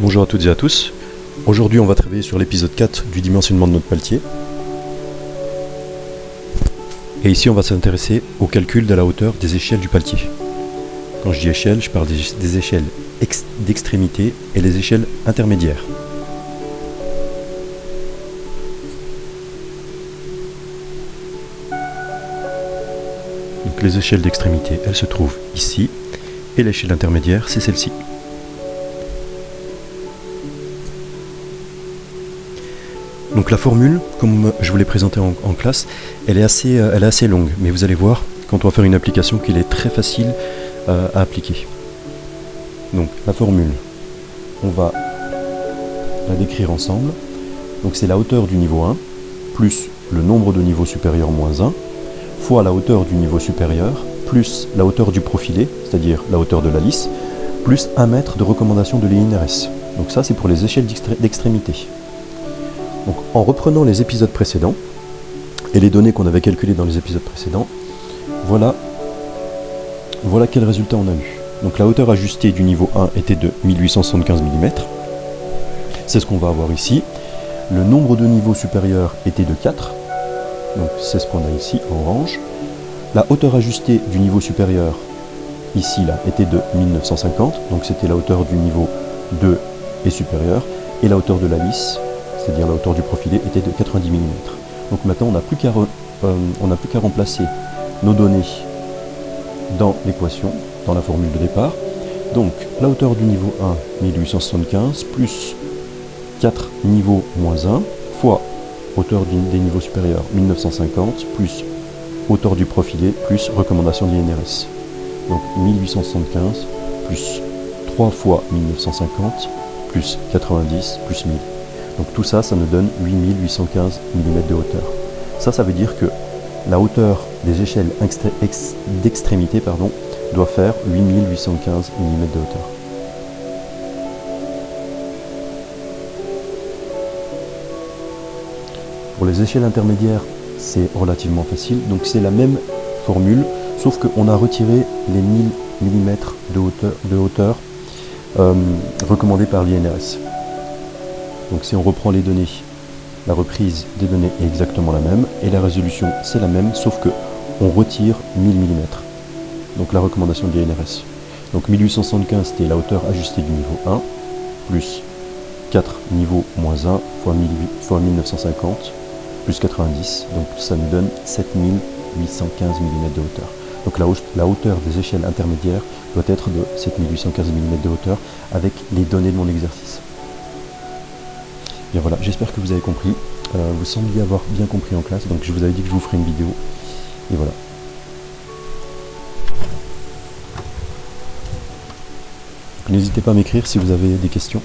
Bonjour à toutes et à tous. Aujourd'hui, on va travailler sur l'épisode 4 du dimensionnement de notre paletier. Et ici, on va s'intéresser au calcul de la hauteur des échelles du paletier. Quand je dis échelle, je parle des échelles d'extrémité et les échelles intermédiaires. Donc les échelles d'extrémité, elles se trouvent ici, et l'échelle intermédiaire, c'est celle-ci. Donc la formule, comme je vous l'ai présentée en classe, elle est assez longue, mais vous allez voir, quand on va faire une application, qu'il est très facile à appliquer. Donc la formule, on va la décrire ensemble. Donc c'est la hauteur du niveau 1, plus le nombre de niveaux supérieurs moins 1, fois la hauteur du niveau supérieur, plus la hauteur du profilé, c'est-à-dire la hauteur de la lisse, plus 1 mètre de recommandation de l'INRS. Donc ça c'est pour les échelles d'extrémité. Donc, en reprenant les épisodes précédents et les données qu'on avait calculées dans les épisodes précédents, voilà quel résultat on a eu. Donc la hauteur ajustée du niveau 1 était de 1875 mm. C'est ce qu'on va avoir ici. Le nombre de niveaux supérieurs était de 4. Donc c'est ce qu'on a ici en orange. La hauteur ajustée du niveau supérieur, ici là, était de 1950. Donc c'était la hauteur du niveau 2 et supérieur. Et la hauteur de la lisse, c'est-à-dire la hauteur du profilé, était de 90 mm. Donc maintenant, on n'a plus qu'à remplacer nos données dans l'équation, dans la formule de départ. Donc, la hauteur du niveau 1, 1875, plus 4 niveaux moins 1, fois hauteur des niveaux supérieurs, 1950, plus hauteur du profilé, plus recommandation de l'INRS. Donc, 1875, plus 3 fois 1950, plus 90, plus 1000. Donc tout ça, ça nous donne 8815 mm de hauteur. Ça veut dire que la hauteur des échelles d'extrémité doit faire 8815 mm de hauteur. Pour les échelles intermédiaires, c'est relativement facile. Donc c'est la même formule, sauf qu'on a retiré les 1000 mm de hauteur recommandées par l'INRS. Donc si on reprend les données, la reprise des données est exactement la même, et la résolution c'est la même, sauf que on retire 1000 mm. Donc la recommandation de l'INRS. Donc 1875 c'était la hauteur ajustée du niveau 1, plus 4 niveaux moins 1 fois 1950, plus 90, donc ça nous donne 7815 mm de hauteur. Donc la hauteur des échelles intermédiaires doit être de 7815 mm de hauteur avec les données de mon exercice. Bien voilà, j'espère que vous avez compris. Vous sembliez avoir bien compris en classe, donc je vous avais dit que je vous ferai une vidéo. Et voilà. N'hésitez pas à m'écrire si vous avez des questions.